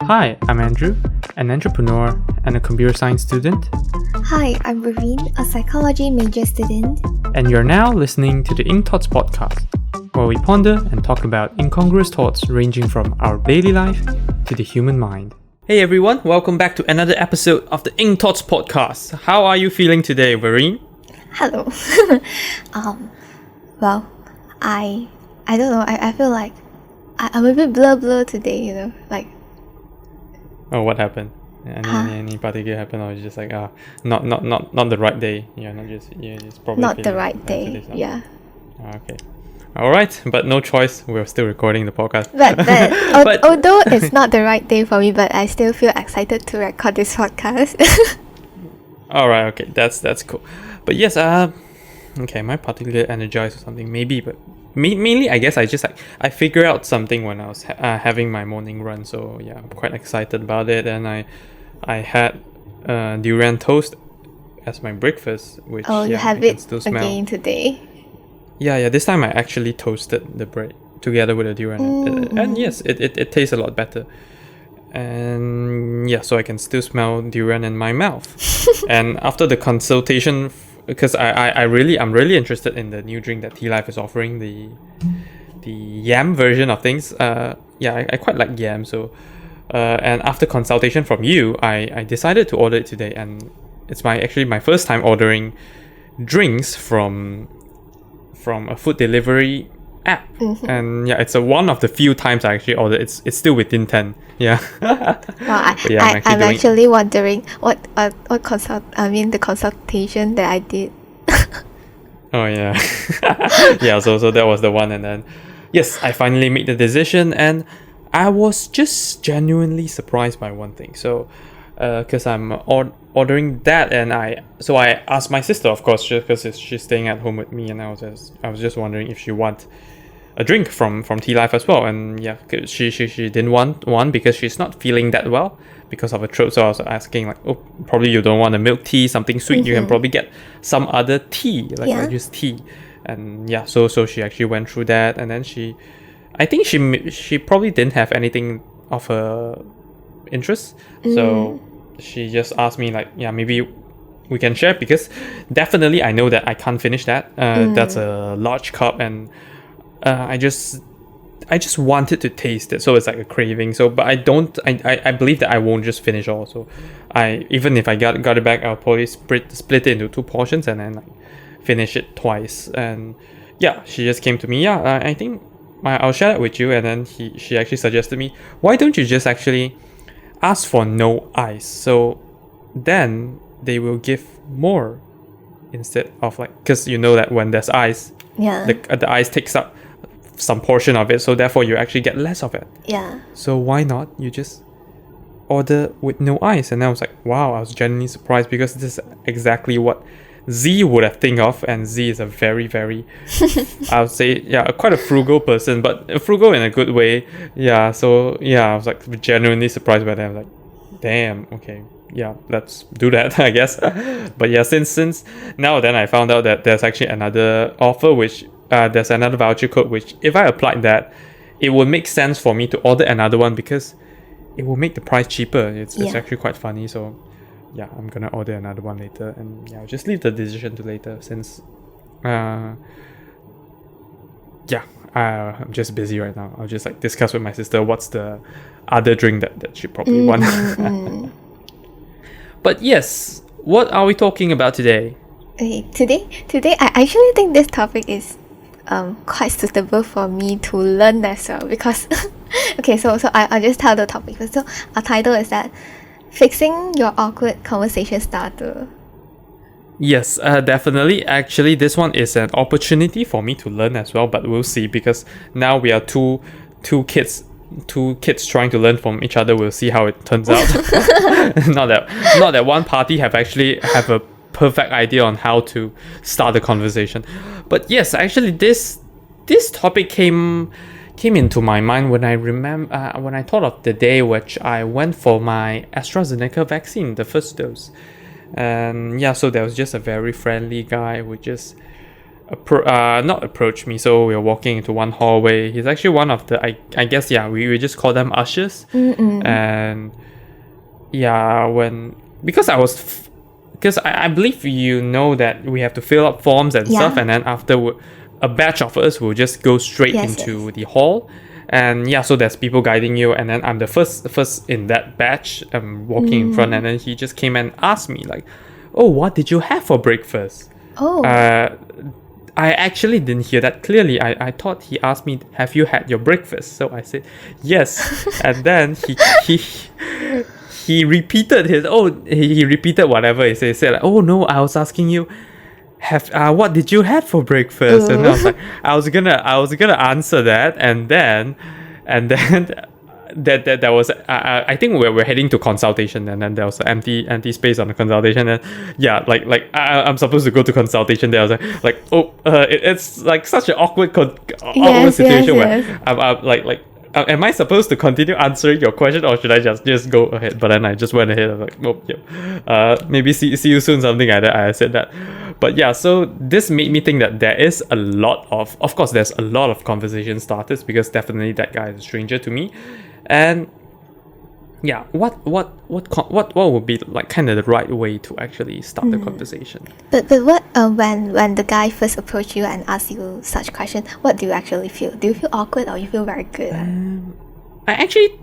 Hi, I'm Andrew, an entrepreneur and a computer science student, Hi, I'm Raveen, a psychology major student. and you're now listening to the Ink Thoughts podcast, where we ponder and talk about incongruous thoughts ranging from our daily life to the human mind. Hey everyone, welcome back to another episode of the Ink Thoughts podcast. How are you feeling today, Vareen? Hello. Well, I don't know. I feel like I'm a bit blur today. Like. Oh, what happened? Any particular happened, or it's just like not the right day? It's probably Not the feeling right day. Yeah. Okay. All right, but no choice. We're still recording the podcast. But although it's not the right day for me, but I still feel excited to record this podcast. All right. Okay. That's cool. But yes. Okay. Am I particularly energized or something? Maybe, but mainly, I guess I figured out something when I was having my morning run. So yeah, I'm quite excited about it, and I had durian toast as my breakfast, which you have I can it still smell. again today. Yeah. This time I actually toasted the bread together with the durian, and yes, it tastes a lot better. And yeah, so I can still smell durian in my mouth. And after the consultation, because I'm really interested in the new drink that Tea Life is offering, the yam version of things. I quite like yam. So, and after consultation from you, I decided to order it today, and it's my first time ordering drinks from a food delivery app. And yeah, it's one of the few times I actually ordered. It's still within 10. Yeah. Wow, I'm actually wondering the consultation that I did. Oh yeah. Yeah, so that was the one, and then yes, I finally made the decision, and I was just genuinely surprised by one thing. So because I'm ordering that, and I asked my sister, of course, just because she's staying at home with me, and I was just wondering if she want a drink from Tea Life as well. And yeah, she didn't want one because she's not feeling that well because of her throat. So I was asking, like, oh, probably you don't want a milk tea, something sweet. You can probably get some other tea, like just tea. And yeah, so she actually went through that, and then I think she probably didn't have anything of her interest. So she just asked me, like, yeah, maybe we can share, because definitely I know that I can't finish that. That's a large cup, and I just wanted to taste it, so it's like a craving. So, but I believe that I won't just finish all. So, even if I got it back, I'll probably split it into 2 portions and then like finish it twice. And yeah, she just came to me. Yeah, I think I'll share that with you. And then she actually suggested me, why don't you just actually ask for no ice? So then they will give more instead of, like, because you know that when there's ice, the ice takes up some portion of it, so therefore you actually get less of it. Yeah. So why not you just order with no ice? And I was like, wow, I was genuinely surprised, because this is exactly what Z would have think of, and Z is a very, very I would say, quite a frugal person, but frugal in a good way. Yeah, so yeah, I was like genuinely surprised by that. I was like, damn, okay, yeah, let's do that, I guess. But yeah, since now then I found out that there's actually another offer, which there's another voucher code, which if I applied that, it would make sense for me to order another one, because it will make the price cheaper. It's actually quite funny. So yeah, I'm gonna order another one later, and yeah, I'll just leave the decision to later, since I'm just busy right now. I'll just like discuss with my sister what's the other drink that she probably want. But yes, what are we talking about today? Okay, today I actually think this topic is quite suitable for me to learn as well, because okay, so I'll just tell the topic first. So our title is that fixing your awkward conversation starter. Yes, definitely. Actually, this one is an opportunity for me to learn as well, but we'll see, because now we are two kids trying to learn from each other. We'll see how it turns out. not that one party have a perfect idea on how to start the conversation. But yes, actually this topic came into my mind when I thought of the day which I went for my AstraZeneca vaccine, the first dose. And yeah, so there was just a very friendly guy who just not approach me. So we were walking into one hallway. He's actually one of the I guess we just call them ushers. And yeah, because I believe that we have to fill up forms and stuff, and then after a batch of us will just go straight into the hall. And so there's people guiding you, and then I'm the first in that batch. I'm walking in front, and then he just came and asked me like, "Oh, what did you have for breakfast?" I actually didn't hear that clearly. I thought he asked me, "Have you had your breakfast?" So I said, "Yes." And then he repeated he repeated whatever he said. He said like, "Oh no, I was asking you, what did you have for breakfast?" And I was like, I was gonna answer that, and then that was I think we're heading to consultation, and then there was an empty space on the consultation, and I'm supposed to go to consultation there. I was like it's like such an awkward situation where I'm like am I supposed to continue answering your question, or should I just go ahead? But then I just went ahead. I was like, maybe see you soon, something like that. I said that. But so this made me think that there is a lot of course there's a lot of conversation starters, because definitely that guy is a stranger to me. And what would be like kind of the right way to actually start the conversation? But what when the guy first approached you and asked you such question, what do you actually feel? Do you feel awkward, or you feel very good? I actually,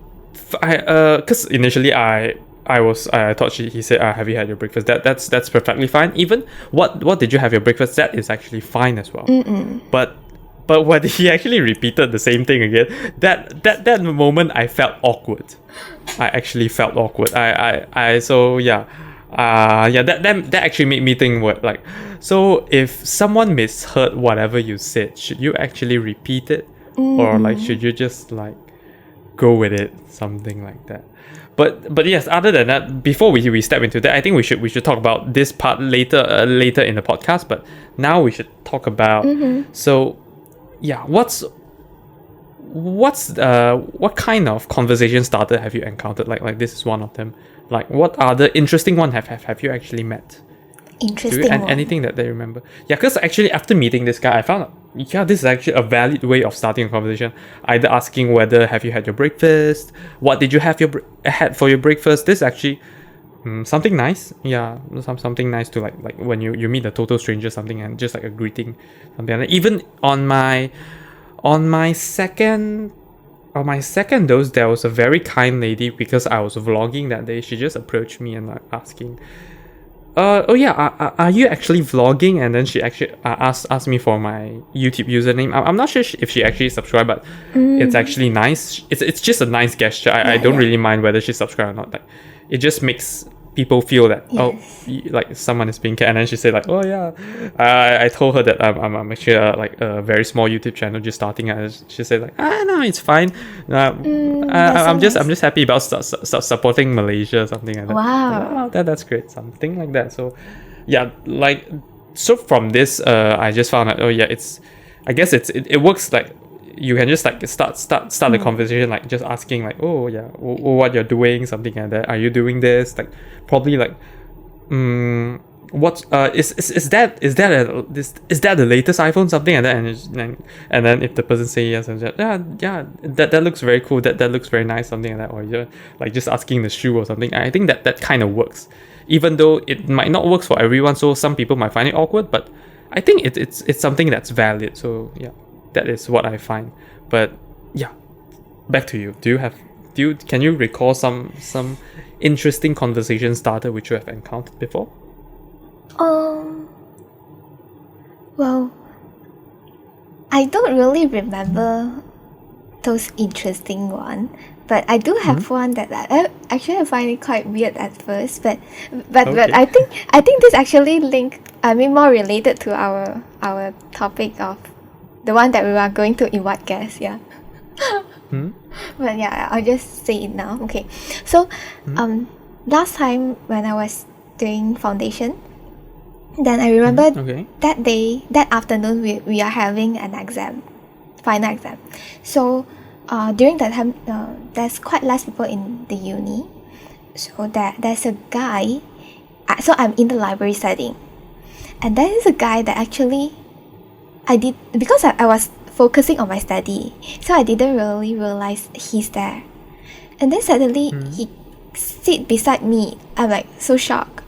because initially I thought he said, "Have you had your breakfast?" That's perfectly fine. Even what did you have your breakfast? That is actually fine as well. But when he actually repeated the same thing again, that moment I felt awkward. I actually felt awkward. That actually made me think, so if someone misheard whatever you said, should you actually repeat it, or like should you just like go with it, something like that? But yes, other than that, before we step into that, I think we should talk about this part later in the podcast. But now we should talk about what kind of conversation starter have you encountered? Like this is one of them. Like, what other interesting one have you actually met? Interesting one. Anything that they remember? Yeah, because actually after meeting this guy, I found this is actually a valid way of starting a conversation. Either asking whether have you had your breakfast, what did you had for your breakfast. This is actually something nice. Yeah, something nice to like when you meet a total stranger, something, and just like a greeting, something like that. Even on my second dose, there was a very kind lady, because I was vlogging that day. She just approached me and like asking, are you actually vlogging? And then she actually asked me for my YouTube username. I'm not sure if she actually subscribed, but it's actually nice. It's just a nice gesture. I don't really mind whether she subscribed or not. Like, it just makes people feel that like someone is being cared. And then she said like, I told her that I'm actually a very small YouTube channel just starting. And she said like, no, it's fine. I'm just happy about supporting Malaysia, something like that. Wow. That's great, something like that. So so from this I just found out it works. Like, you can just like start the conversation, like just asking like, what you're doing, something like that. Are you doing this? Like, probably like what is that the latest iPhone, something like that. And then if the person say yes, and that looks very cool, that looks very nice, something like that. Or you're like just asking the shoe or something. I think that kind of works, even though it might not work for everyone. So some people might find it awkward, but I think it's something that's valid. So that is what I find. But back to you. Can you recall some interesting conversation starter which you have encountered before? Well, I don't really remember those interesting one, but I do have one that I find it quite weird at first, but I think this actually more related to our topic of the one that we are going to invite guests. But I'll just say it now. Okay, so last time when I was doing foundation, then I remember that afternoon we are having an exam, final exam. So during that time, there's quite less people in the uni, so there's a guy. So I'm in the library setting, and there is a guy that actually I did, because I was focusing on my study, so I didn't really realize he's there. And then suddenly he sit beside me. I'm like so shocked.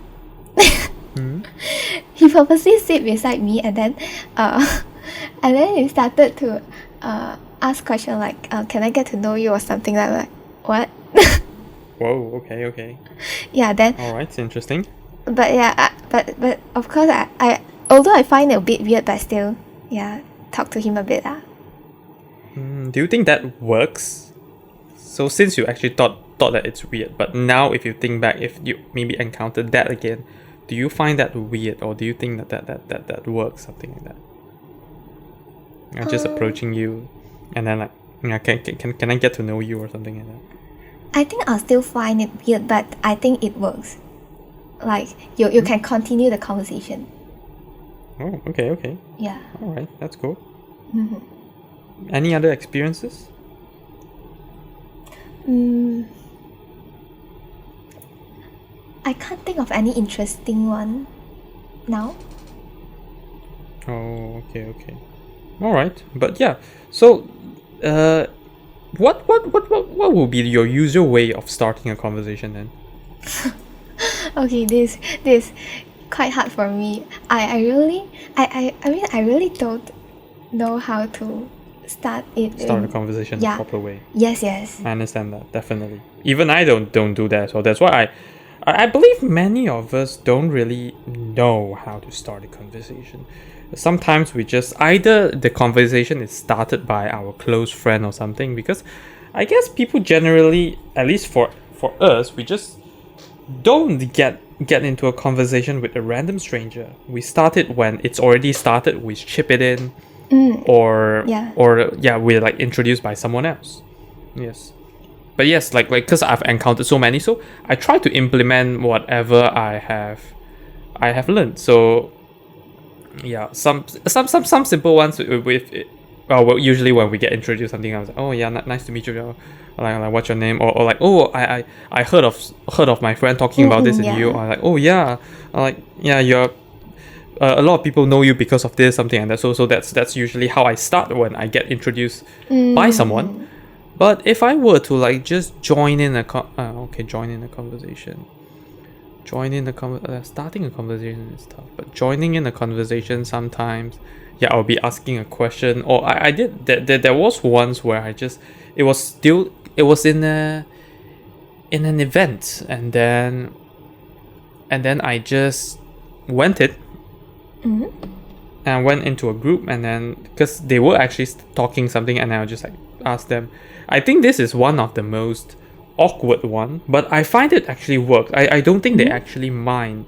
He purposely sit beside me, and then he started to ask question like, can I get to know you or something like that. What? Whoa, okay. Yeah, then. Alright, it's interesting. But yeah, but of course I although I find it a bit weird, but still, yeah, talk to him a bit. Do you think that works? So since you actually thought that it's weird, but now if you think back, if you maybe encountered that again, do you find that weird, or do you think that works, something like that? Just approaching you, and then like, can I get to know you or something like that? I think I'll still find it weird, but I think it works. Like you can continue the conversation. Oh, okay. Yeah. All right, that's cool. Mm-hmm. Any other experiences? I can't think of any interesting one now. Oh, okay. All right, but yeah. So, what will be your usual way of starting a conversation then? Okay, this quite hard for me. I really don't know how to start a conversation yeah. the proper way. Yes. I understand that, definitely. Even I don't do that, so that's why I believe many of us don't really know how to start a conversation. Sometimes we just, either the conversation is started by our close friend or something, because I guess people generally, at least for us, we just don't get into a conversation with a random stranger. We start it when it's already started, we chip it in, or we're like introduced by someone else. Yes. But yes, like because I've encountered so many, so I try to implement whatever I have learned. So yeah, some simple ones with well, usually when we get introduced something, I was like, oh yeah, nice to meet you. Like what's your name? Or like, oh, I heard of my friend talking about this, and you are like, oh yeah, like yeah, you're a lot of people know you because of this, something like that. So that's usually how I start when I get introduced by someone. But if I were to like just join in a conversation. Starting a conversation is tough, but joining in a conversation sometimes, yeah, I'll be asking a question. Or I did there was once where it was in an event, and then I just went it. And I went into a group, and then because they were actually talking something, and I just like ask them. I think this is one of the most awkward one, but I find it actually worked. I don't think they actually mind.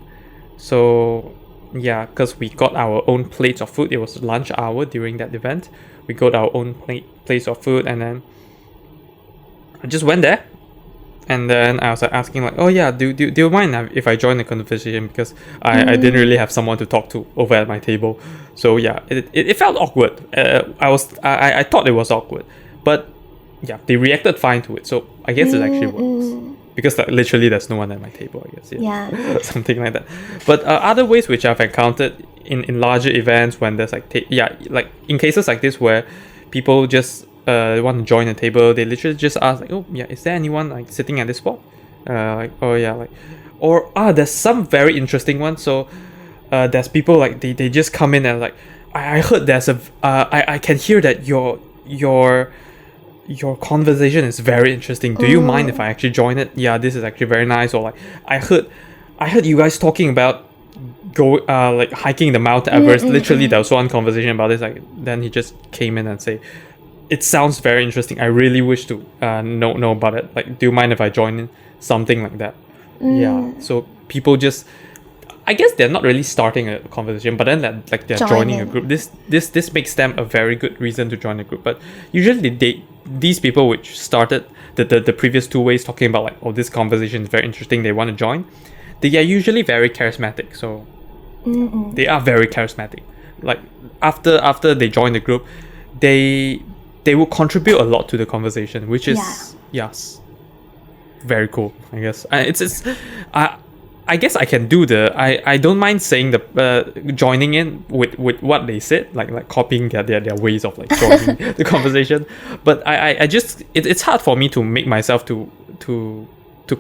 So yeah, because we got our own plates of food. It was lunch hour during that event. We got our own plates of food, and then I just went there. And then I was like asking like, oh yeah, do you mind if I join the conversation, because I didn't really have someone to talk to over at my table. So yeah, it felt awkward. I thought it was awkward, but yeah, they reacted fine to it. So I guess it actually works, because like literally there's no one at my table, I guess. Yeah. Something like that. But other ways which I've encountered in larger events, when there's like like in cases like this where people just want to join a table, they literally just ask like, oh yeah, is there anyone like sitting at this spot? Like, oh yeah, like, or there's some very interesting one. So there's people like they just come in and like, I heard there's I can hear that your conversation is very interesting. Do you mind if I actually join it? Yeah, this is actually very nice. Or like, I heard you guys talking about like hiking the Mount Everest. Literally, there was one conversation about this. Like, then he just came in and say, it sounds very interesting. I really wish to know about it. Like, do you mind if I join in? Something like that. Yeah. So people just, I guess they're not really starting a conversation, but then they're joining a group. This makes them a very good reason to join a group. But usually these people which started the previous two ways talking about like, oh, this conversation is very interesting, they want to join, they are usually very charismatic. So they are very charismatic. Like after they join the group, they will contribute a lot to the conversation, which is yes, very cool, I guess. I guess I can do I don't mind saying the joining in with what they said, like copying their ways of like joining the conversation. But I just it's hard for me to make myself to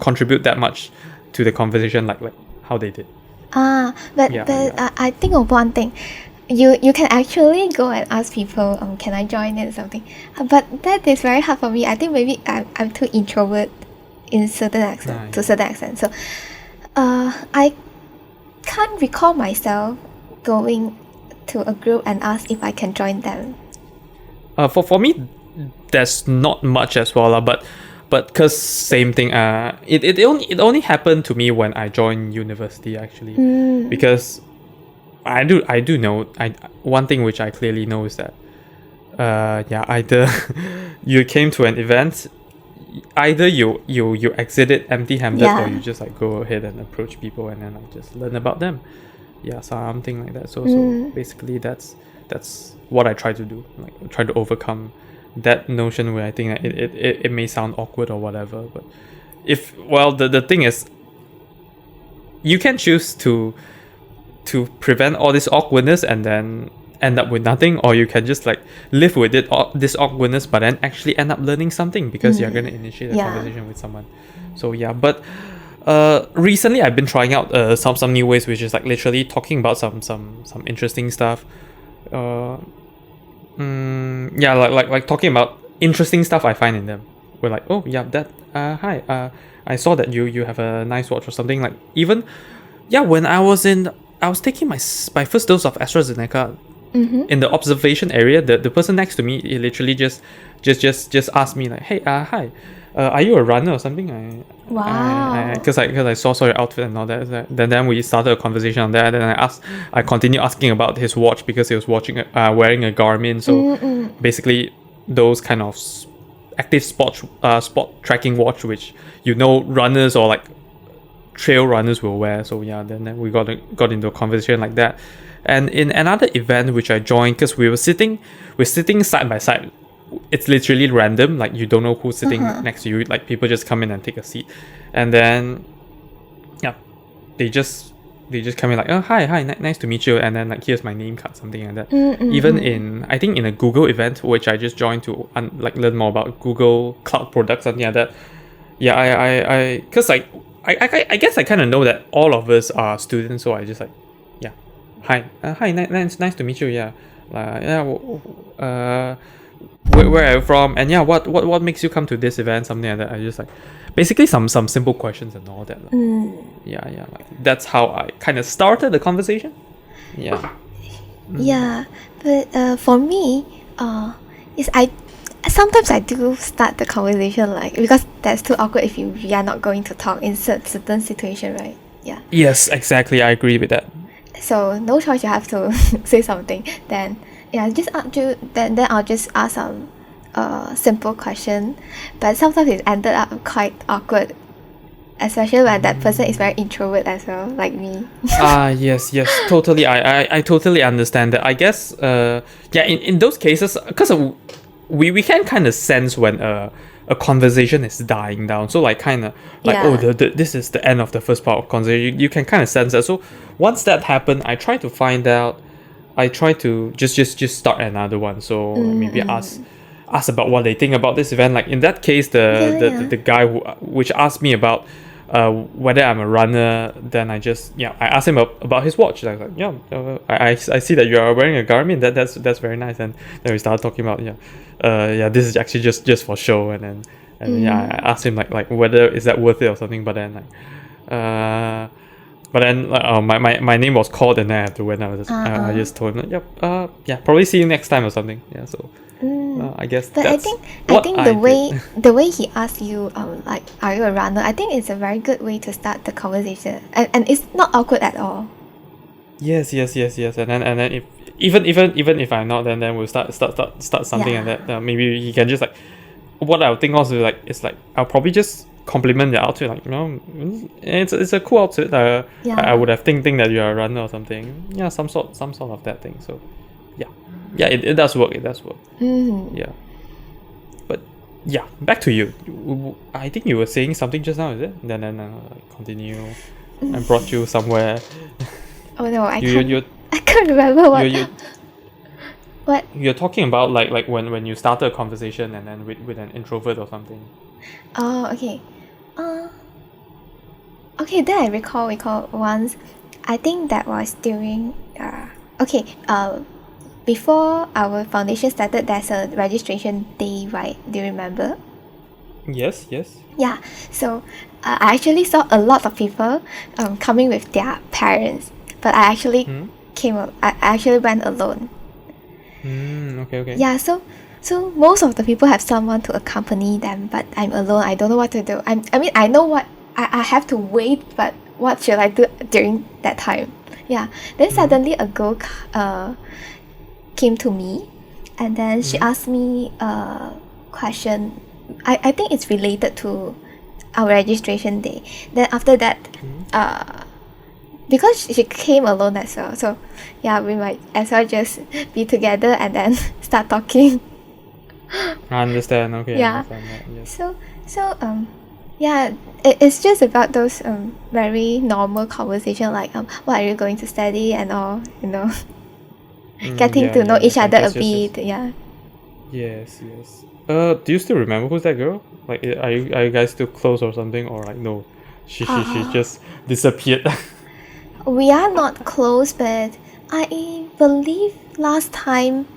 contribute that much to the conversation like how they did. But I think of one thing. You can actually go and ask people, can I join in or something? But that is very hard for me. I think maybe I'm too introvert in certain extent, to certain extent. So, I can't recall myself going to a group and ask if I can join them. For me, there's not much as well, but because same thing. It only happened to me when I joined university actually, because I do know one thing which I clearly know is that either you came to an event, either you exit it empty-handed, or you just like go ahead and approach people and then like just learn about them, something like that. So basically that's what I try to do, like try to overcome that notion where I think that it may sound awkward or whatever, but the thing is, you can choose to prevent all this awkwardness and then end up with nothing, or you can just like live with it, this awkwardness, but then actually end up learning something because you're going to initiate a conversation with someone. So but recently I've been trying out some new ways, which is like literally talking about some interesting stuff. Like talking about interesting stuff I find in them. We're like, oh yeah, that hi, I saw that you have a nice watch or something. Like even when I was taking my first dose of AstraZeneca, in the observation area, the person next to me, he literally just asked me like, hey, hi, are you a runner or something? Wow. Because I saw your outfit and all that. Then we started a conversation on that. Then I continued asking about his watch because he was wearing a Garmin. So basically those kind of active spot tracking watch, which runners or like trail runners will wear. So then we got into a conversation like that. And in another event which I joined, because we're sitting side by side, it's literally random, like you don't know who's sitting next to you, like people just come in and take a seat, and then they just come in like, oh hi, nice to meet you, and then like here's my name card, something like that. Even in I think in a Google event which I just joined to learn more about Google cloud products, something like that. I because like I guess I kind of know that all of us are students, so I just like hi, nice to meet you. Where are you from? And what makes you come to this event? Something like that. I just like basically some simple questions and all that. Like that's how I kind of started the conversation. But for me, sometimes I do start the conversation like, because that's too awkward if we are not going to talk in certain situation, right? Yes, exactly. I agree with that. So no choice, you have to say something. Then then I'll just ask some simple question. But sometimes it ended up quite awkward, especially when that person is very introvert as well, like me. Yes, totally. I totally understand that. I guess in those cases, because we can kind of sense when a conversation is dying down. So like kind of like this is the end of the first part of conversation. You can kind of sense that. So once that happened, I try to just start another one. So maybe ask about what they think about this event. Like in that case, the guy which asked me about whether I'm a runner, then I asked him about his watch. I was like, I see that you are wearing a Garmin. That's very nice. And then we started talking about this is actually just for show. And then I asked him like whether is that worth it or something. But then my name was called, and then after when I just told him probably see you next time or something. So I guess. But I think the way he asked you like, are you a runner? I think it's a very good way to start the conversation, and it's not awkward at all. Yes. And then if even if I'm not, then we'll start something like that. Maybe he can just like, what I'll think also is like I'll probably just compliment the outfit, like it's a cool outfit. I would have think that you're a runner or something. Some sort of that thing. So it does work. But back to you. I think you were saying something just now, is it? Then continue. I brought you somewhere. Oh no, You I can't remember what. you What? you're talking about like when you started a conversation and then with an introvert or something. Oh, okay. Okay, then I recall once. I think that was during okay, before our foundation started, there's a registration day, right? Do you remember? Yes. Yeah. So I actually saw a lot of people coming with their parents, but I actually I actually went alone. Okay. Yeah. So most of the people have someone to accompany them, but I'm alone. I don't know what to do. I mean, I know what I have to wait, but what should I do during that time? Yeah. Then suddenly a girl came to me, and then she asked me a question. I think it's related to our registration day. Then after that, because she came alone as well, so yeah, we might as well just be together and then start talking. I understand. Okay. Yeah. I understand that. Yes. So yeah, it's just about those very normal conversation like what are you going to study and all, getting Yeah, to know each other a yes, bit. Yeah. yes. Do you still remember who's that girl? Like, are you guys still close or something, or like no? She just disappeared. We are not close, but I believe last time,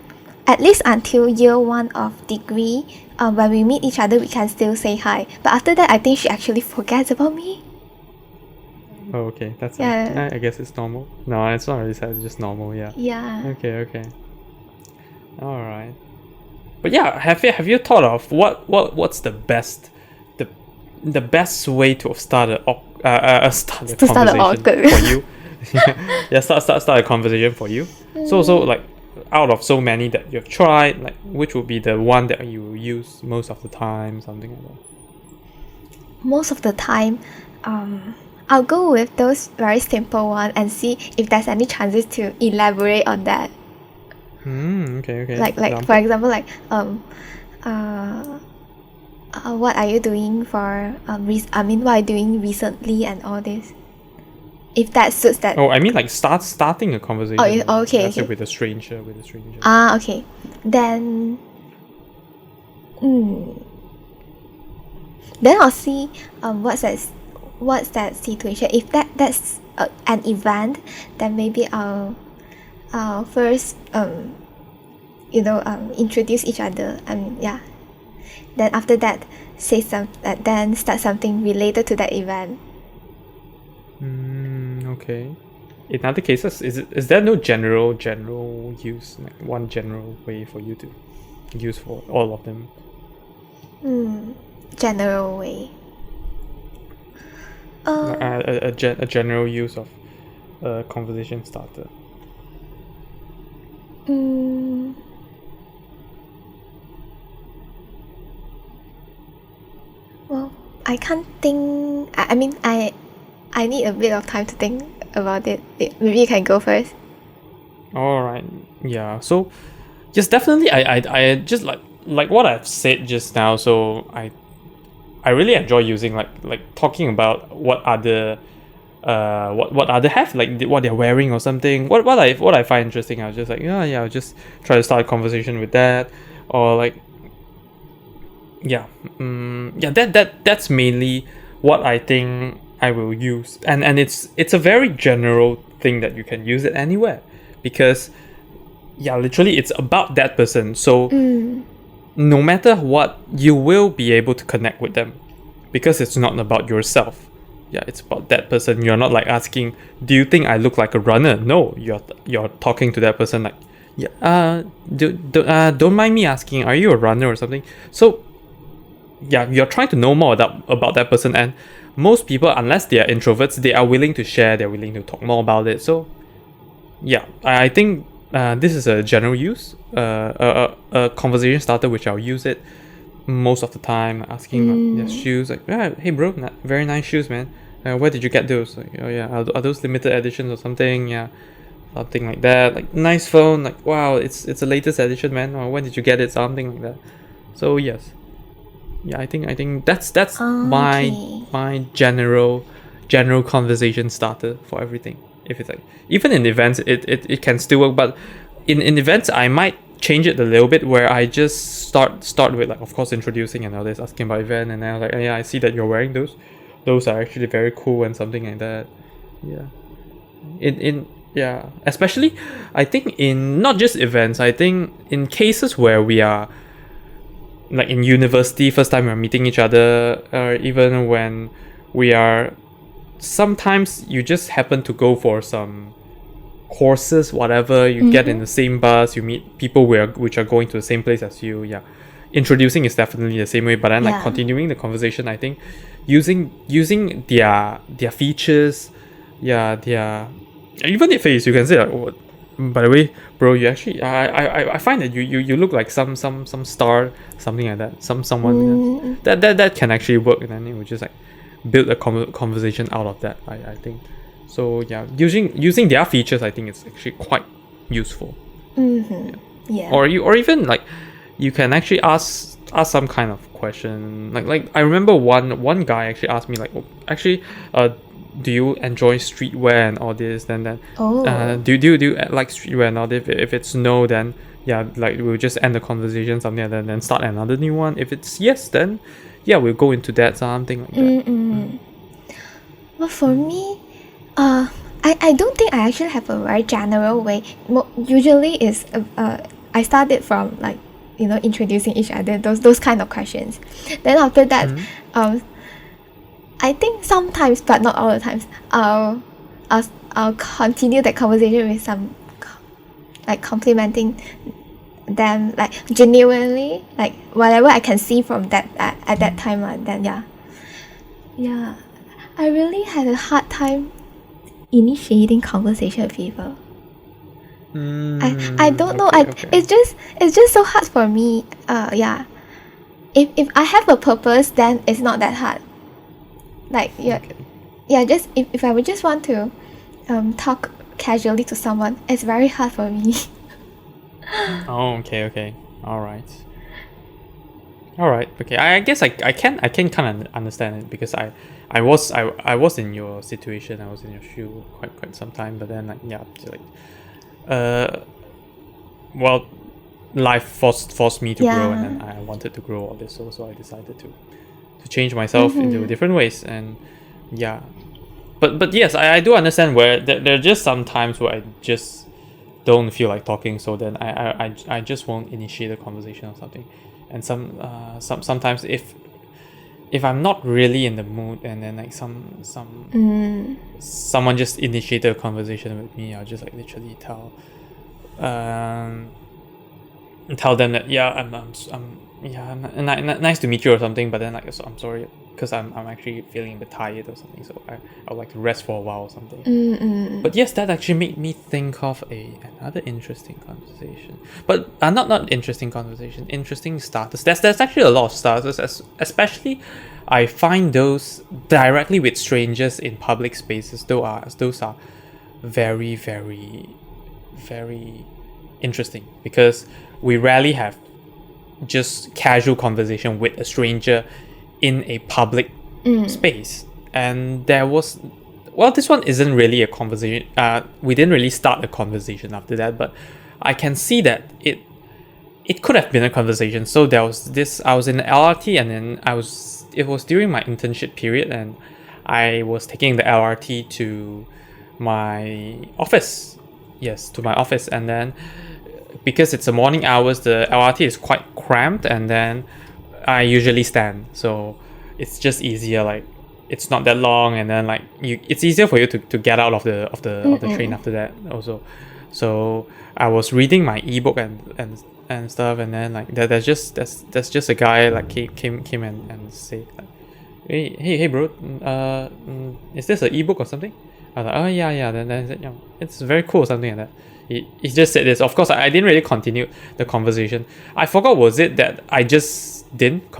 at least until year 1 of degree, when we meet each other, we can still say hi. But after that, I think she actually forgets about me. Oh, okay, that's Yeah. I guess it's normal. No, it's not really sad. It's just normal. Yeah. Yeah. Okay. All right. But yeah, have you thought of what's the best way to start a conversation awkward. for you? Yeah, start a conversation for you. So like out of so many that you've tried, like which would be the one that you use most of the time, something like that. Most of the time, I'll go with those very simple one and see if there's any chances to elaborate on that. Okay. Like for example, like what are you doing for what are you doing recently and all this. If that suits that. Oh, I mean like starting a conversation. Okay. With a stranger. Okay. Then then I'll see what's that situation. If that's an event, then maybe I'll first introduce each other, yeah. Then after that then start something related to that event. Okay. In other cases, is there no general use, like one general way for you to use for all of them? General way. A general use of a conversation starter. Well, I can't think. I mean, I need a bit of time to think about it. Maybe you can go first. All right. Yeah. So, yes, definitely. I just like what I've said just now. So I really enjoy using like talking about what other have, like what they're wearing or something. What I find interesting. I was just like I'll just try to start a conversation with that, or like that's mainly what I think I will use, and it's a very general thing that you can use it anywhere, because literally it's about that person. So no matter what, you will be able to connect with them, because it's not about yourself. It's about that person. You're not like asking, do you think I look like a runner? No, you're talking to that person like, don't mind me asking, are you a runner or something? So you're trying to know more about that person, and most people, unless they are introverts, they are willing to share, they're willing to talk more about it. So I think this is a general use, a conversation starter, which I'll use it most of the time, asking like, shoes, like, hey bro, very nice shoes, man. Where did you get those? Like, are those limited editions or something? Something like that. Like, nice phone, like, wow, it's the latest edition, man. Or when did you get it? Something like that. So yes, I think that's my general general conversation starter for everything. If it's like, even in events, it can still work, but in events I might change it a little bit, where I just start with, like, of course, introducing and others, asking about event, and then I was like, oh, yeah, I see that you're wearing those are actually very cool and something like that. Yeah. Yeah, especially I think in not just events, I think in cases where we are, like in university, first time we're meeting each other, or even when we are, sometimes you just happen to go for some courses, whatever, you get in the same bus, you meet people which are going to the same place as you. Yeah, introducing is definitely the same way, but then like continuing the conversation, I think using their features, their, even their face, you can say like, oh, by the way, bro, you actually, I find that you look like some star, something like that, someone that can actually work, and then it would just like build a conversation out of that. I think so. Yeah, using their features, I think it's actually quite useful. Yeah. Or even like you can actually ask some kind of question, like I remember one guy actually asked me like, oh, actually, do you enjoy streetwear and all this? Then do you like streetwear and all this? If it's no, then yeah, like we'll just end the conversation, something like that, then start another new one. If it's yes, then yeah, we'll go into that, something like that. Well, for me, I don't think I actually have a very general way. Usually is I started from like, introducing each other, those kind of questions. Then after that, I think sometimes, but not all the times, I'll continue that conversation with some like complimenting them, like genuinely, like whatever I can see from that at that time. Then yeah, I really had a hard time initiating conversation with people. I don't know. Okay. It's just so hard for me. If I have a purpose, then it's not that hard. Like just if I would just want to talk casually to someone, it's very hard for me. Oh, okay. All right. Okay. I guess I can kind of understand it, because I was in your situation. I was in your shoe quite some time, but then well, life forced me to grow, and then I wanted to grow all this, so I decided to change myself into different ways. And yeah, but yes, I do understand where there are just some times where I just don't feel like talking, so then I just won't initiate a conversation or something. And sometimes if I'm not really in the mood, and then like someone just initiated a conversation with me, I'll just like literally tell them that nice to meet you or something, but then like, so I'm sorry, because I'm actually feeling a bit tired or something, so I would like to rest for a while or something. But yes, that actually made me think of another interesting conversation, but not interesting conversation, interesting starters. There's actually a lot of starters, especially I find those directly with strangers in public spaces. Those are very, very, very interesting, because we rarely have just casual conversation with a stranger in a public space. And there was, well, this one isn't really a conversation. We didn't really start a conversation after that, but I can see that it could have been a conversation. So there was this, I was in the LRT, and then it was during my internship period, and I was taking the LRT to my office. Yes, to my office. And then because it's the morning hours, the LRT is quite cramped, and then I usually stand, so it's just easier, like it's not that long, and then like it's easier for you to get out of the train after that also. So I was reading my ebook and stuff, and then like there's just a guy like came and said like, hey bro, is this an ebook or something? I was like, oh yeah. Then he said, it's very cool, something like that. He just said this. Of course, I didn't really continue the conversation. I forgot, was it that I just didn't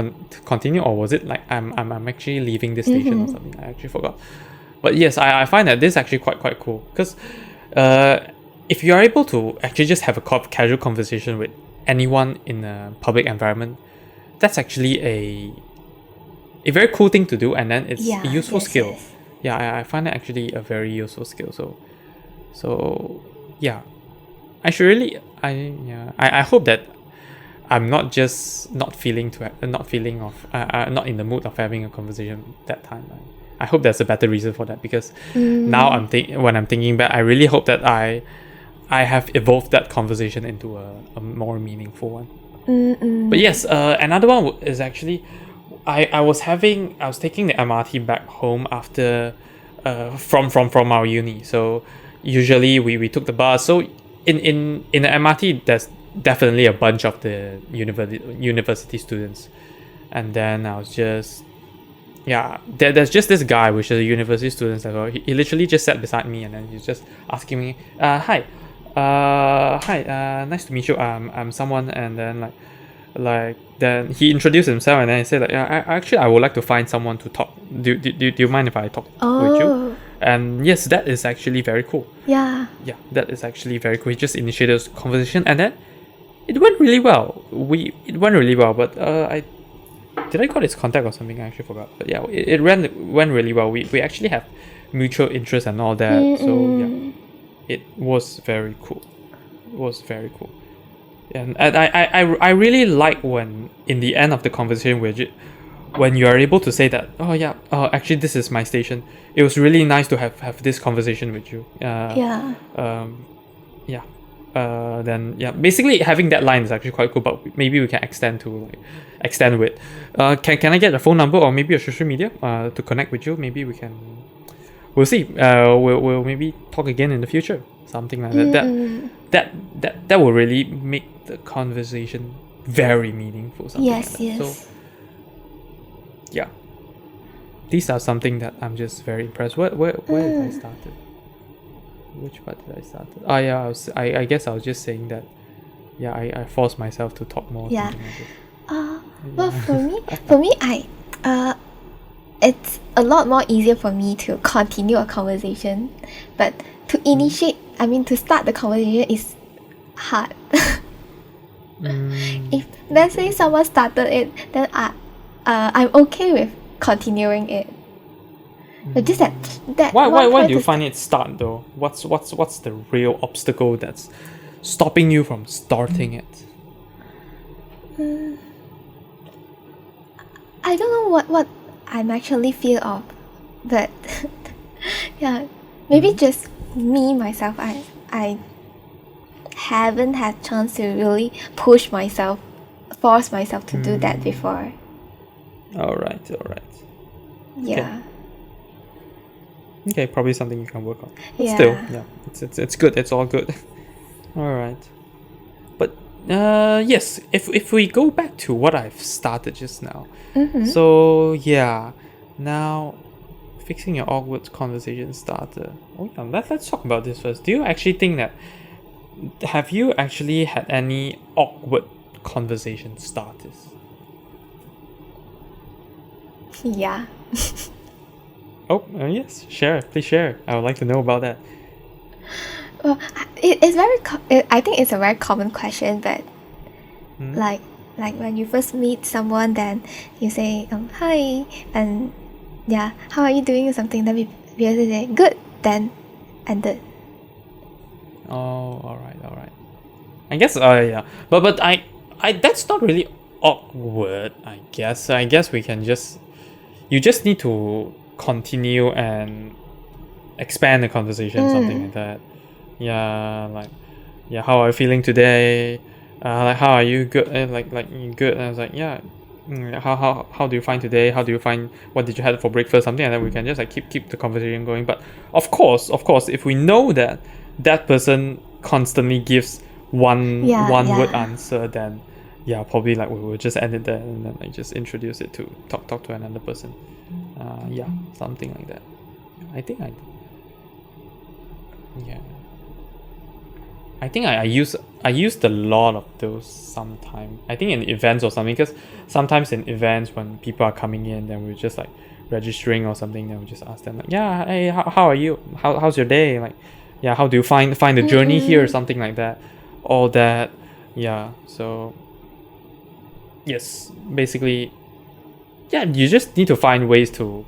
continue, or was it like I'm actually leaving this station or something? I actually forgot. But yes, I find that this is actually quite cool, because if you are able to actually just have a casual conversation with anyone in a public environment, that's actually a very cool thing to do, and then it's a useful skill. yeah, I find it actually a very useful skill. So yeah, I should really I hope that I'm not just not feeling not in the mood of having a conversation that time. I hope there's a better reason for that, because now when I'm thinking back, I really hope that I have evolved that conversation into a more meaningful one. But yes, another one is actually I was taking the MRT back home after from our uni. So usually we took the bus. So in the MRT, there's definitely a bunch of the university students, and then I was just there's just this guy which is a university student as well. He literally just sat beside me, and then he's just asking me, hi, nice to meet you. I'm someone. And then then he introduced himself, and then he said like, I would like to find someone to talk. Do you mind if I talk with you? And yes, that is actually very cool. Yeah, that is actually very cool. He just initiated this conversation, and then it went really well. But did I got his contact or something? I actually forgot. But yeah, it went really well. We actually have mutual interests and all that. So yeah, it was very cool. And I really like when in the end of the conversation when you are able to say that, actually this is my station. It was really nice to have this conversation with you. Basically having that line is actually quite cool, but maybe we can extend with can I get a phone number or maybe a social media to connect with you? Maybe we'll see. We'll maybe talk again in the future, something like that. That will really make the conversation very meaningful. Yes. So yeah, these are something that I'm just very impressed. Where did I started? Which part did I start? I guess I was just saying that. Yeah, I forced myself to talk more. Yeah. Well, for me, it's a lot more easier for me to continue a conversation, but to initiate, to start the conversation is hard. If let's say someone started it, then I'm okay with continuing it. But just that why do you find it start though? What's the real obstacle that's stopping you from starting it? I don't know what I'm actually feel of, but yeah, maybe just me myself. I haven't had chance to really force myself to do that before. All right. Yeah. Okay, probably something you can work on. But Yeah. still, yeah, it's good. It's all good. All right. But yes, if we go back to what I've started just now. So yeah, now fixing your awkward conversation starter. Oh yeah, let's talk about this first. Do you actually think that have you actually had any awkward conversation starters? Yeah. Yes, please share. I would like to know about that. Well, it's I think it's a very common question, but like when you first meet someone, then you say hi, and yeah, how are you doing or something, then we also say good, then ended. Oh, all right. I guess yeah, but I that's not really awkward. I guess we can you just need to continue and expand the conversation, something like that. How are you feeling today? How are you? Good. You good? And I was like, how do you find today? How do you find what did you have for breakfast? Something like that. We can just keep the conversation going. But of course, if we know that person constantly gives one word answer, then probably we will just end it there and then just introduce it to talk to another person. Something like that. I think I used a lot of those sometimes. I think in events or something, because sometimes in events when people are coming in, then we're just registering or something, then we just ask them hey, how are you? How's your day? How do you find the journey here or something like that? All that. So yes, basically, you just need to find ways to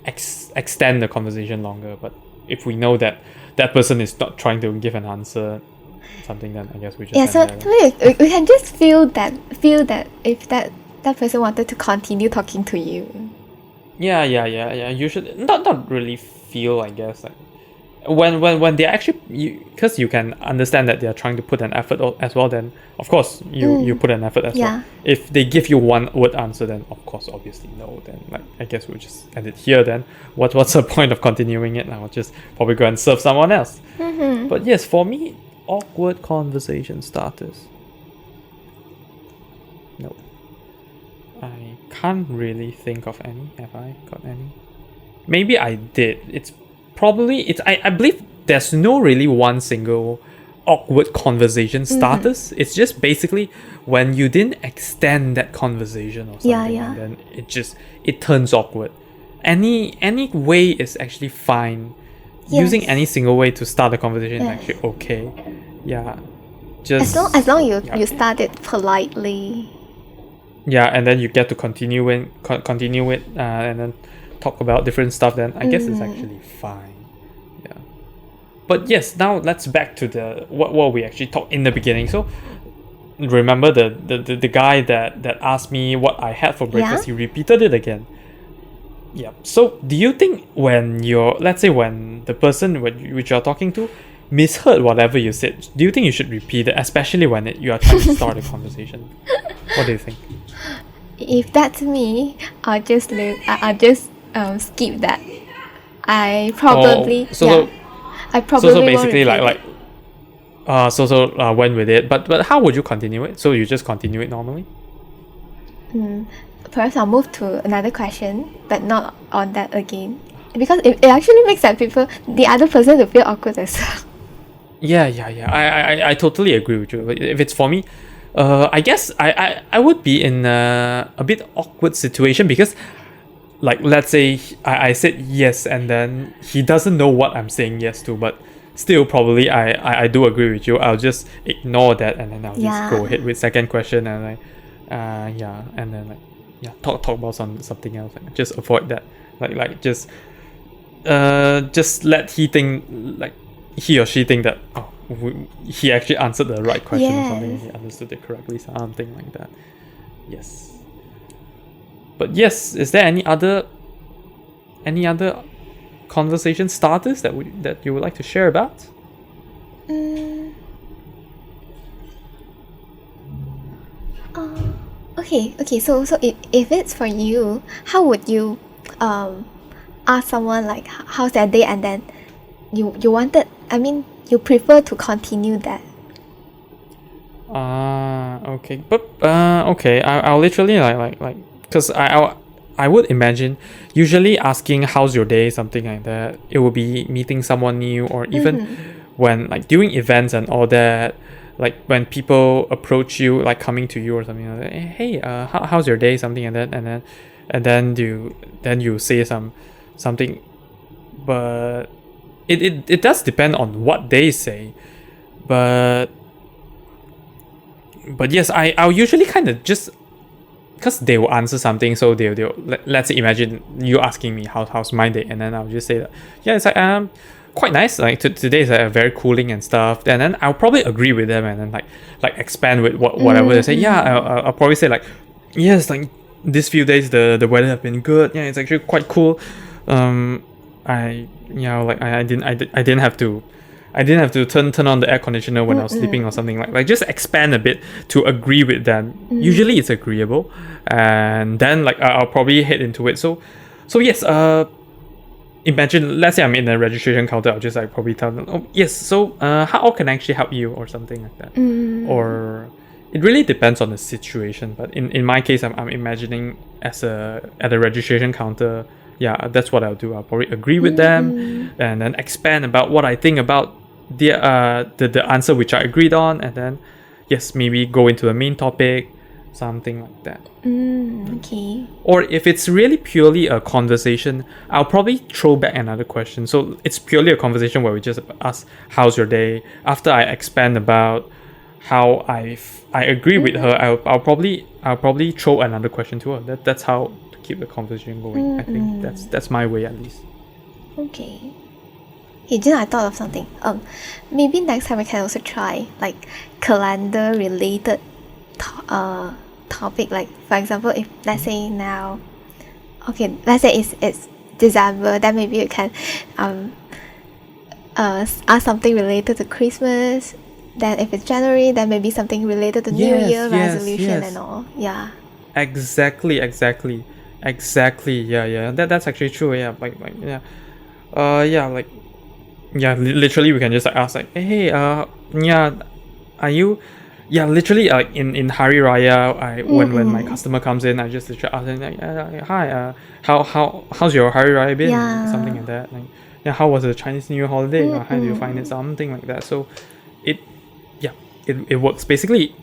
extend the conversation longer. But if we know that that person is not trying to give an answer, something, then I guess we just Yeah, end so there. we can just feel that if that person wanted to continue talking to you. Yeah. You should not really feel, I guess, like when they actually, because you can understand that they're trying to put an effort as well. Then of course you put an effort as Yeah. well. If they give you one word answer, then of course obviously no. Then like I guess we'll just end it here. Then what's the point of continuing it? I'll just probably go and serve someone else. But yes, for me, awkward conversation starters. No. I can't really think of any. Have I got any? Maybe I did. I believe there's no really one single awkward conversation starters. It's just basically when you didn't extend that conversation or something, Yeah. and then it turns awkward. Any way is actually fine. Using Yes. any single way to start a conversation is actually okay. Yeah. Just As long you start it politely. yeah, and then you get to continue it, and then talk about different stuff. Then I guess it's actually fine. Yeah. But yes, now let's back to the what we actually talked in the beginning. So remember the guy that asked me what I had for breakfast. He repeated it again. Yeah. So do you think when when the person which you're talking to misheard whatever you said, do you think you should repeat it, especially when you are trying to start a conversation? What do you think? If that's me, I'll just skip that. I probably I probably so won't basically repeat it. went with it, but how would you continue it? So you just continue it normally? Perhaps I'll move to another question, but not on that again, because it actually makes the other person to feel awkward as well. Yeah. I totally agree with you. If it's for me, I guess I would be in a bit awkward situation because, like, let's say I said yes and then he doesn't know what I'm saying yes to, but still probably I do agree with you. I'll just ignore that and then I'll just go ahead with second question and like and then talk about something else. Like, just avoid that. Just let he or she think that he actually answered the right question or something. He understood it correctly, something like that. Yes. But yes, is there any other conversation starters that you would like to share about? Okay. So if it's for you, how would you ask someone like how's their day, and then you prefer to continue that? Okay. But okay. I'll literally like because I would imagine usually asking how's your day, something like that. It will be meeting someone new, or even when like during events and all that. Like when people approach you, like coming to you or something like that. Hey, how's your day? Something like that, and then you say something, but it does depend on what they say, but yes, I'll usually kind of just because they will answer something, so they'll let's say imagine you asking me how's my day, and then I'll just say that it's like quite nice, like today is like very cooling and stuff, and then I'll probably agree with them and then like expand with whatever they say. I'll probably say like yes, like this few days the weather have been good, it's actually quite cool. I didn't have to turn on the air conditioner when I was sleeping or something, like just expand a bit to agree with them. Usually it's agreeable, and then like I'll probably head into it. So yes, imagine, let's say I'm in a registration counter, I'll just like probably tell them, oh yes, so how can I actually help you, or something like that. Or it really depends on the situation, but in my case, I'm imagining at a registration counter. That's what I'll do. I'll probably agree with them and then expand about what I think about the answer which I agreed on, and then yes, maybe go into the main topic, something like that. Okay. Or if it's really purely a conversation, I'll probably throw back another question. So it's purely a conversation where we just ask how's your day. After I expand about how I agree with her, I'll probably throw another question to her. That's how keep the conversation going. I think that's my way, at least. Okay. Hey, Jen, I thought of something. Maybe next time we can also try like calendar related topic. Like for example, if let's say now, okay, let's say it's December, then maybe you can ask something related to Christmas. Then if it's January, then maybe something related to New Year resolution and all. Yeah. Exactly. Yeah. That's actually true. Yeah. Yeah. Like yeah. Literally, we can just like ask like, hey, yeah, are you? Yeah, literally, like in Hari Raya, when my customer comes in, I just literally ask them like, hi, how's your Hari Raya been? Yeah. Something like that. Like, yeah, how was the Chinese New Year holiday? How do you find it? Something like that. So, it works. Basically,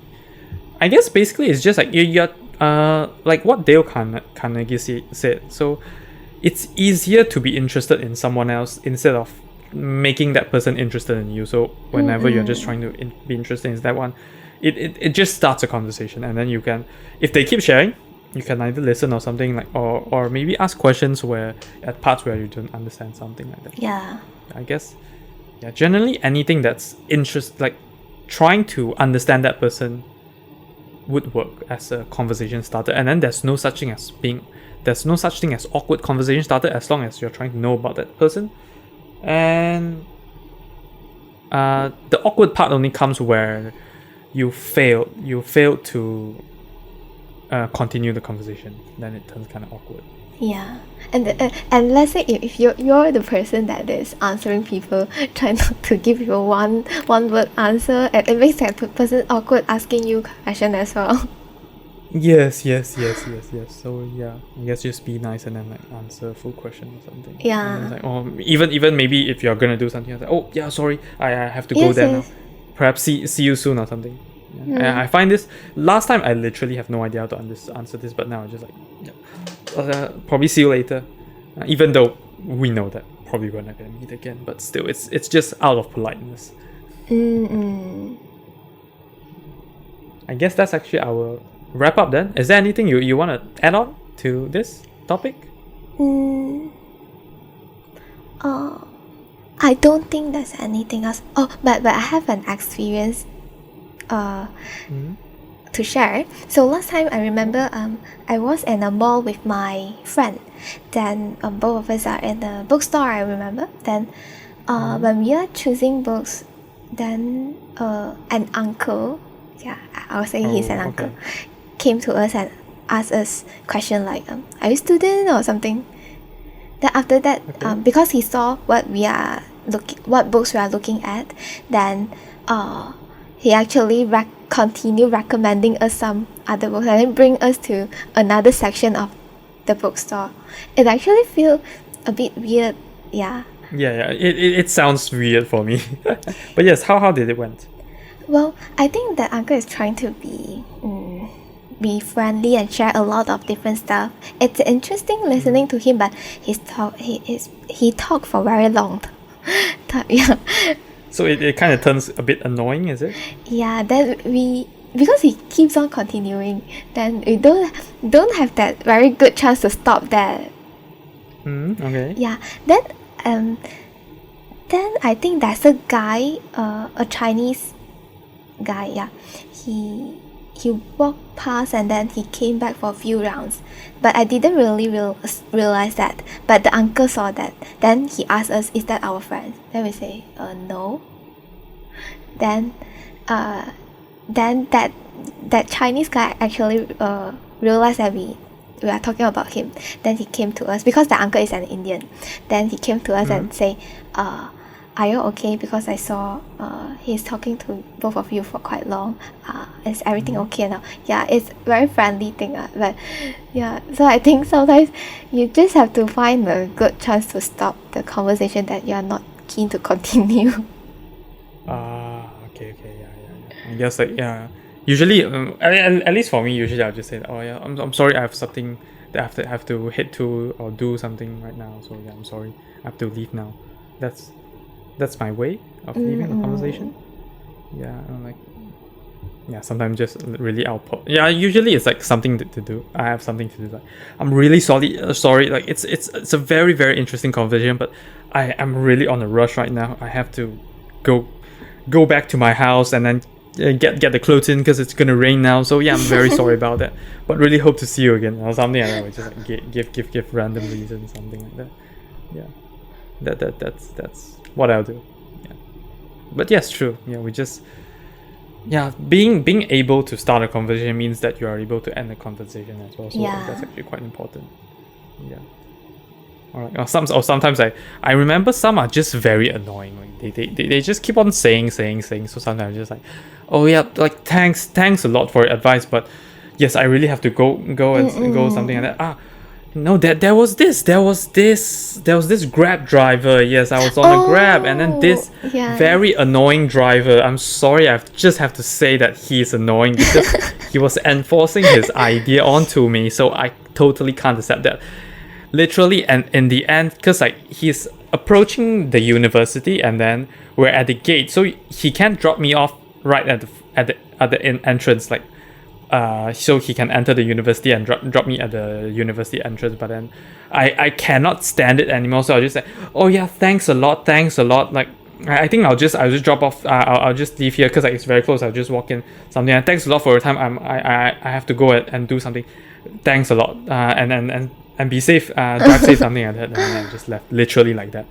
I guess it's just like you're like what Dale Carnegie said. So, it's easier to be interested in someone else instead of making that person interested in you. So whenever you're just trying to be interested in that one, it just starts a conversation, and then you can, if they keep sharing, you can either listen or something like, or maybe ask questions where at parts where you don't understand, something like that. Yeah. I guess, yeah, generally anything that's like trying to understand that person would work as a conversation starter. And then there's no such thing as awkward conversation starter as long as you're trying to know about that person. And the awkward part only comes where you fail to continue the conversation. Then it turns kind of awkward. Yeah, and let's say if you're the person that is answering people, try not to give you one word answer, and it makes that person awkward asking you question as well. Yes. So yeah, I guess just be nice and then like answer full question or something. Yeah. And then, like, even maybe if you're gonna do something, like, oh yeah, sorry, I have to go there now. Perhaps see you soon or something. Yeah. I find this last time I literally have no idea how to answer this, but now I just like, yeah, probably see you later. Even though we know that probably we're not gonna meet again, but still, it's just out of politeness. I guess that's actually our wrap up then. Is there anything you want to add on to this topic? I don't think there's anything else. Oh, but I have an experience to share. So last time I remember I was in a mall with my friend. Then both of us are in the bookstore, I remember. Then when we are choosing books, then an uncle, yeah, I was saying he's an uncle, came to us and asked us question like, are you a student or something? Then after that, because he saw what books we are looking at, then he actually continue recommending us some other books and then bring us to another section of the bookstore. It actually feel a bit weird, yeah. Yeah. It sounds weird for me, but yes, how did it went? Well, I think that uncle is trying to be friendly and share a lot of different stuff. It's interesting listening to him, but he talked for very long. Yeah. So it kind of turns a bit annoying, is it? Yeah. Then because he keeps on continuing, then we don't have that very good chance to stop that. Okay. Yeah. Then I think there's a guy, a Chinese guy. Yeah. He walked past and then he came back for a few rounds, but I didn't really realize that. But the uncle saw that. Then he asked us, "Is that our friend?" Then we say, "No." Then that Chinese guy actually realized that we are talking about him. Then he came to us because the uncle is an Indian. Then he came to us and say, "Are you okay? Because I saw he's talking to both of you for quite long. Is everything okay now?" Yeah, it's very friendly thing. But yeah, so I think sometimes you just have to find a good chance to stop the conversation that you are not keen to continue. Okay, yeah. I guess like yeah. Usually, at least for me, usually I'll just say, "Oh yeah, I'm sorry, I have something that I have to head to or do something right now. So yeah, I'm sorry, I have to leave now." That's my way of leaving the conversation. Yeah, I'm like, yeah, sometimes just really output. Yeah, usually it's like something to do. I have something to do. Like, I'm really sorry. Like it's a very very interesting conversation, but I am really on a rush right now. I have to go back to my house and then get the clothes in because it's gonna rain now. So yeah, I'm very sorry about that. But really hope to see you again or something like that. Just like give random reasons, something like that. Yeah, that's what I'll do. Yeah, but yes, true. Yeah, we just. Yeah, being able to start a conversation means that you are able to end the conversation as well. So that's actually quite important. Yeah. All right. Or sometimes I remember some are just very annoying. Like they just keep on saying. So sometimes I'm just like, oh yeah, like thanks a lot for your advice, but yes, I really have to go something like that. No, there was this Grab driver. Yes, I was on a Grab, and then this very annoying driver. I'm sorry, I just have to say that he's annoying because he was enforcing his idea onto me. So I totally can't accept that. Literally, and in the end, because like he's approaching the university, and then we're at the gate, so he can't drop me off right at the entrance, like. So he can enter the university and drop me at the university entrance, but then I cannot stand it anymore. So I'll just say, oh yeah, thanks a lot. Like I think I'll just drop off. I'll just leave here because like, it's very close. I'll just walk in something. And thanks a lot for your time. I have to go and do something. Thanks a lot. And be safe. Drive safe, something like that. And then I just left, literally like that.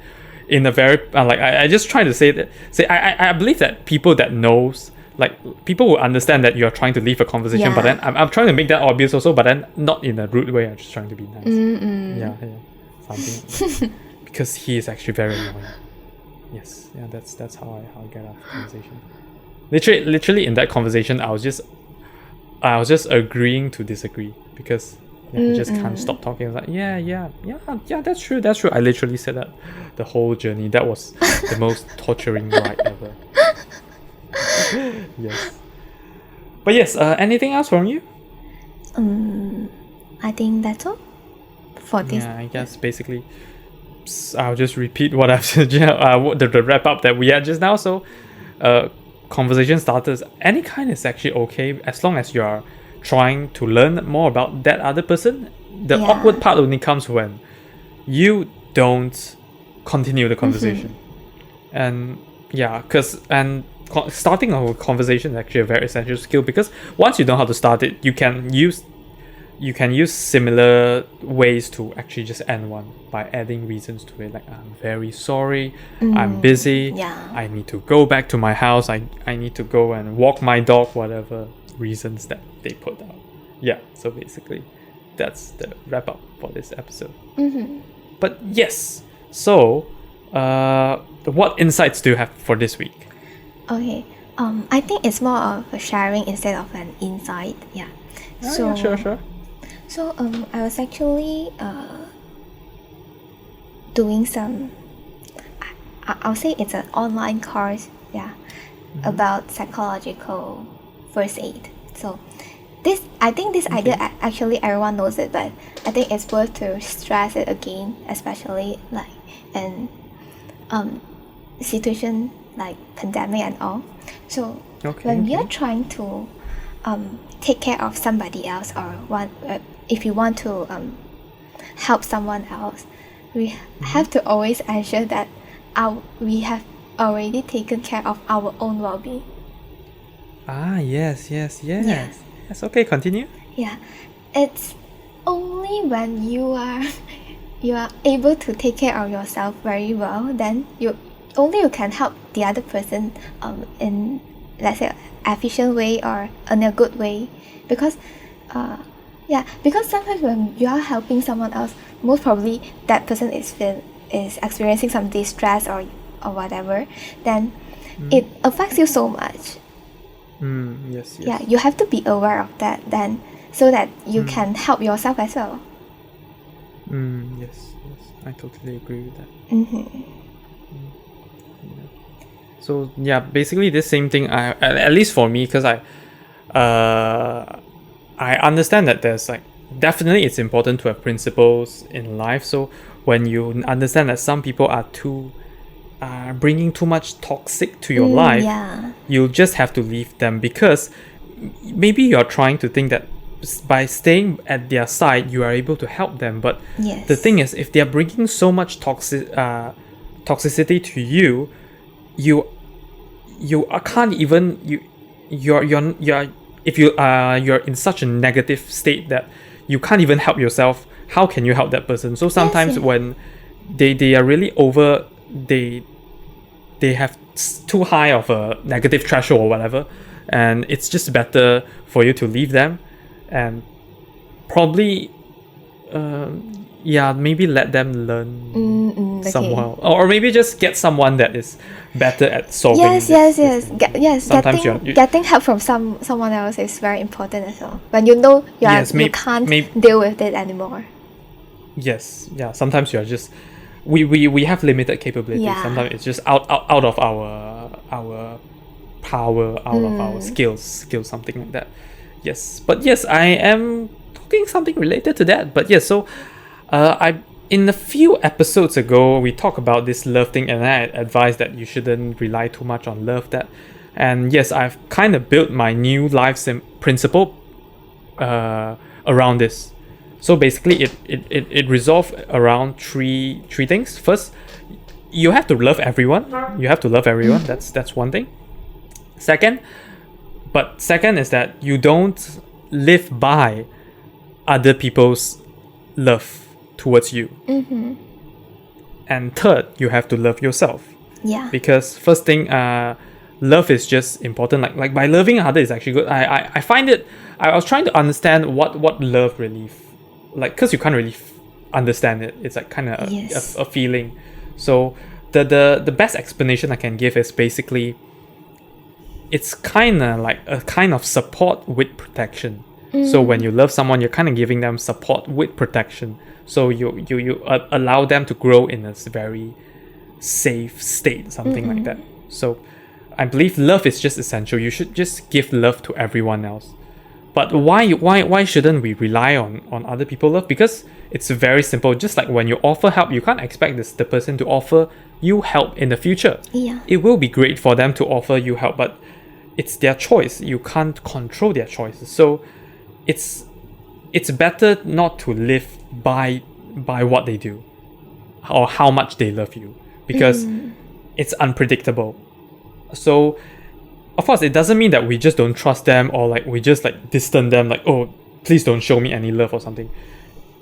In a very like I just try to say I believe that people that knows. Like people will understand that you're trying to leave a conversation, but then I'm trying to make that obvious also, but then not in a rude way. I'm just trying to be nice. Yeah, something because he is actually very annoying. Yes, yeah, that's how I get out of the conversation. Literally in that conversation, I was just agreeing to disagree because I just can't stop talking. I was like, yeah, that's true. I literally said that the whole journey. That was the most torturing ride ever. Yes. But yes, anything else from you? I think that's all for this. Yeah, I guess basically I'll just repeat what I've said, the wrap up that we had just now. So conversation starters, any kind is actually okay as long as you are trying to learn more about that other person. The awkward part only comes when you don't continue the conversation. And starting a conversation is actually a very essential skill because once you know how to start it, you can use similar ways to actually just end one by adding reasons to it, like I'm very sorry, I'm busy, I need to go back to my house, I need to go and walk my dog, whatever reasons that they put out. Yeah, so basically that's the wrap up for this episode. But yes, so what insights do you have for this week? Okay, I think it's more of a sharing instead of an insight. Yeah. Sure. So I was actually doing some. I'll say it's an online course. Yeah, about psychological first aid. So I think this idea actually everyone knows it, but I think it's worth to stress it again, especially like in situation like pandemic and all. So when we are trying to take care of somebody else or if you want to help someone else, we have to always ensure that we have already taken care of our own well-being. Yes. Okay, continue. Yeah, it's only when you are able to take care of yourself very well, then you can help the other person in, let's say, efficient way or in a good way, because sometimes when you are helping someone else, most probably that person is experiencing some distress or whatever, then it affects you so much. Yes. Yeah, you have to be aware of that then, so that you can help yourself as well. Yes, I totally agree with that. So yeah, basically the same thing. At least for me, because I understand that there's like definitely it's important to have principles in life. So when you understand that some people are bringing too much toxic to your life, you'll just have to leave them, because maybe you're trying to think that by staying at their side you are able to help them, but Yes. the thing is, if they're bringing so much toxicity to you, can't even you're if you're in such a negative state that you can't even help yourself. How can you help that person? So sometimes yes. when they are really over, they have too high of a negative threshold or whatever, and it's just better for you to leave them and probably maybe let them learn okay. somehow, or maybe just get someone that is better at solving Yes. Sometimes Getting help from someone else is very important as well. When you know you can't deal with it anymore. Yes, yeah. Sometimes you're just we have limited capabilities. Yeah. Sometimes it's just out of our power, out of our skills, something like that. Yes, but yes, I am talking something related to that. But yes, so I in a few episodes ago we talked about this love thing, and I advised that you shouldn't rely too much on love. And yes, I've kind of built my new life principle around this. So basically, it resolves around three things. First, you have to love everyone. That's one thing. Second is that you don't live by other people's love towards you. And third, you have to love yourself. Yeah. Because first thing, love is just important. Like by loving others is actually good. I find it. I was trying to understand what love really. Because you can't really understand it. It's like kind of a feeling. So the best explanation I can give is basically it's kind of like a kind of support with protection. So when you love someone, you're kind of giving them support with protection. So you allow them to grow in a very safe state, something like that. So I believe love is just essential. You should just give love to everyone else. But why shouldn't we rely on other people's love? Because it's very simple. Just like when you offer help, you can't expect the person to offer you help in the future. Yeah. It will be great for them to offer you help, but it's their choice. You can't control their choices. So it's better not to live by what they do or how much they love you, because it's unpredictable. So of course, it doesn't mean that we just don't trust them or like we just like distance them, like, oh, please don't show me any love or something.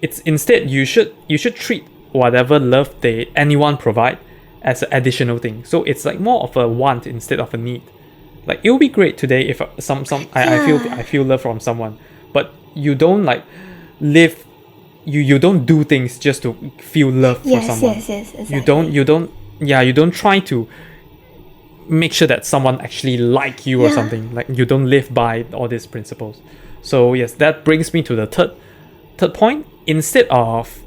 It's instead you should treat whatever love anyone provide as an additional thing. So it's like more of a want instead of a need. Like it will be great today if I feel love from someone, but you don't like live. You don't do things just to feel love for someone. Yes, exactly. You don't try to make sure that someone actually like you or something. Like you don't live by all these principles. So yes, that brings me to the third point. Instead of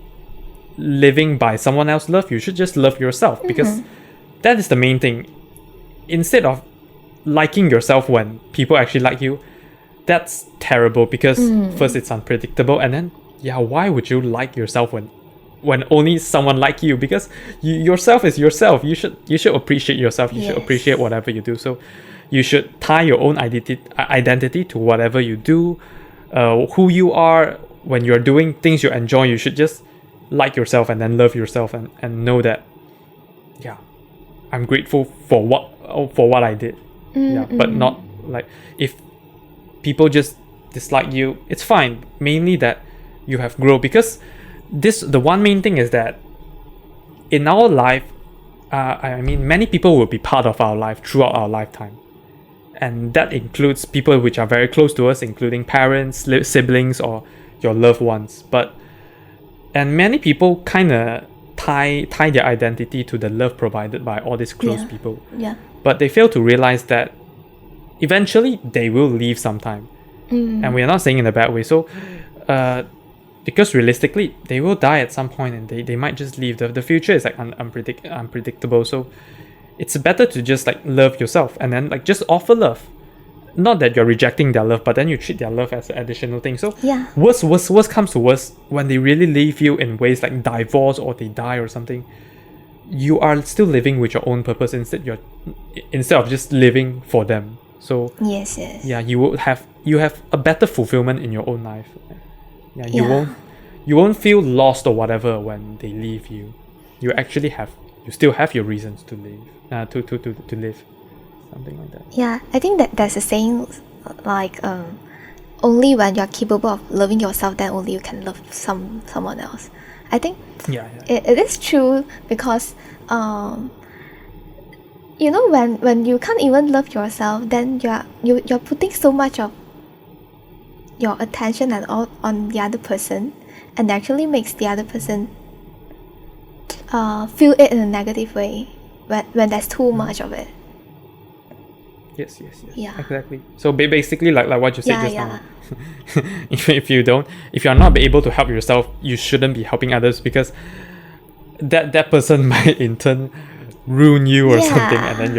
living by someone else's love, you should just love yourself, because that is the main thing. Instead of liking yourself when people actually like you, that's terrible, because first it's unpredictable, and then why would you like yourself when only someone like you? Because yourself is yourself. You should appreciate yourself. You should appreciate whatever you do. So you should tie your own identity to whatever you do, who you are. When you're doing things you enjoy, you should just like yourself and then love yourself and know that I'm grateful for what I did. But not like if people just dislike you, it's fine. Mainly that you have grown, because the one main thing is that in our life, many people will be part of our life throughout our lifetime, and that includes people which are very close to us, including parents, siblings, or your loved ones. And many people kind of tie their identity to the love provided by all these close people. But they fail to realize that eventually they will leave sometime. And we are not saying in a bad way. So because realistically they will die at some point, and they might just leave. The future is like unpredictable. So it's better to just like love yourself, and then like just offer love. Not that you're rejecting their love, but then you treat their love as an additional thing. So worst comes to worst, when they really leave you in ways like divorce or they die or something, you are still living with your own purpose instead of just living for them. So you you have a better fulfillment in your own life. Yeah, Yeah. you won't feel lost or whatever when they leave you. You still have your reasons to live, to live, something like that. Yeah, I think that there's a saying like only when you're capable of loving yourself, then only you can love someone else. I think Yeah. it is true because you know, when you can't even love yourself, then you're putting so much of your attention and all on the other person, and actually makes the other person feel it in a negative way when there's too much of it. Yes. Yeah. Exactly. So basically, like what you said just Yeah. now. if you're not able to help yourself, you shouldn't be helping others, because that person might in turn ruin you or Yeah. something, and then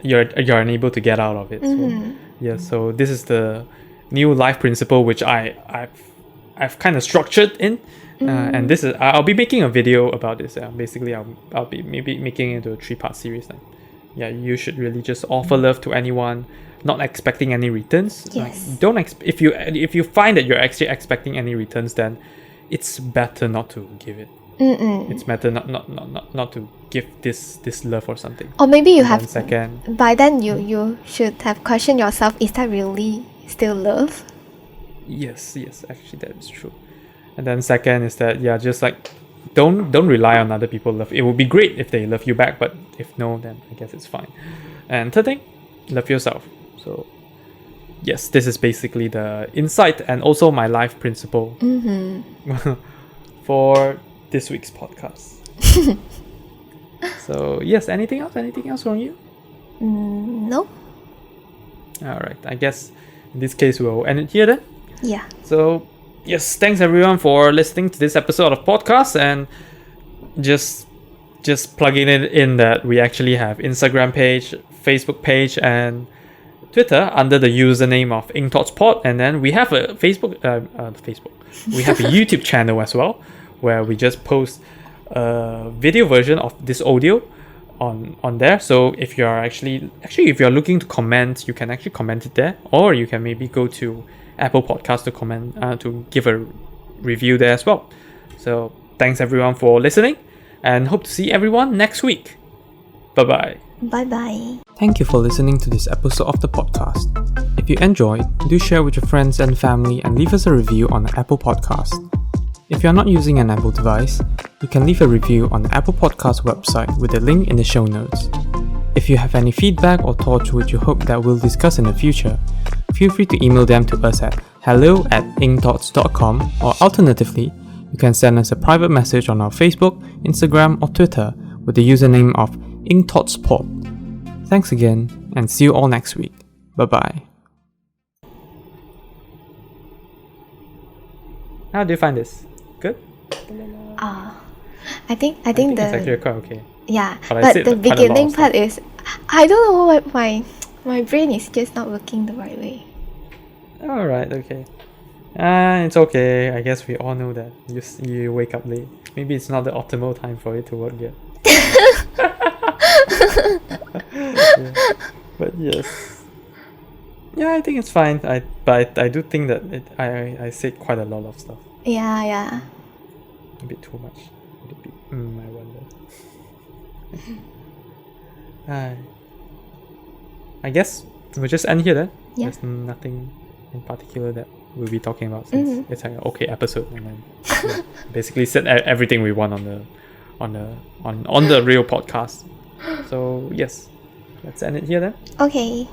you're unable to get out of it. Mm-hmm. So yeah, so this is the new life principle which I've kind of structured in, and this is I'll be making a video about this. Basically, I'll be maybe making it into a 3-part series. Then, yeah, you should really just offer love to anyone, not expecting any returns. Yes. Like, don't if you find that you're actually expecting any returns, then it's better not to give it. It's better not to give this love or something. Or maybe you And have then second, by then you should have questioned yourself, is that really still love? yes, actually that is true. And then second is that, yeah, just like don't rely on other people love. It would be great if they love you back, but if no, then I guess it's fine. And third thing, love yourself. So yes, this is basically the insight and also my life principle for this week's podcast. So yes, anything else from you? No. All right, I guess in this case we'll end it here then. Yeah. So yes, thanks everyone for listening to this episode of podcast, and just plugging it in that we actually have Instagram page, Facebook page, and Twitter under the username of InkThoughtsPod, and then we have a Facebook. We have a YouTube channel as well, where we just post a video version of this audio on there. So if you're actually if you're looking to comment, you can actually comment it there, or you can maybe go to Apple Podcast to comment to give a review there as well. So thanks everyone for listening, and hope to see everyone next week. Bye-bye. Bye-bye. Thank you for listening to this episode of the podcast. If you enjoyed, do share with your friends and family and leave us a review on the Apple Podcast. If you are not using an Apple device, you can leave a review on the Apple Podcast website with a link in the show notes. If you have any feedback or thoughts which you hope that we'll discuss in the future, feel free to email them to us at hello@inkthoughts.com, or alternatively, you can send us a private message on our Facebook, Instagram, or Twitter with the username of InkThoughtsPod. Thanks again, and see you all next week. Bye-bye. How do you find this? Good? I think I think it's actually quite okay. yeah, But I but said the quite a lot of beginning stuff. part is, I don't know why my brain is just not working the right way. Alright, okay. It's okay. I guess we all know that you wake up late. Maybe it's not the optimal time for it to work yet. Yeah. But yes. Yeah, I think it's fine. But I do think that I said quite a lot of stuff. Yeah. A bit too much. I wonder. I guess we'll just end here then. Yeah. There's nothing in particular that we'll be talking about, since it's like an okay episode, and then basically said everything we want on the real podcast. So yes, let's end it here then. Okay.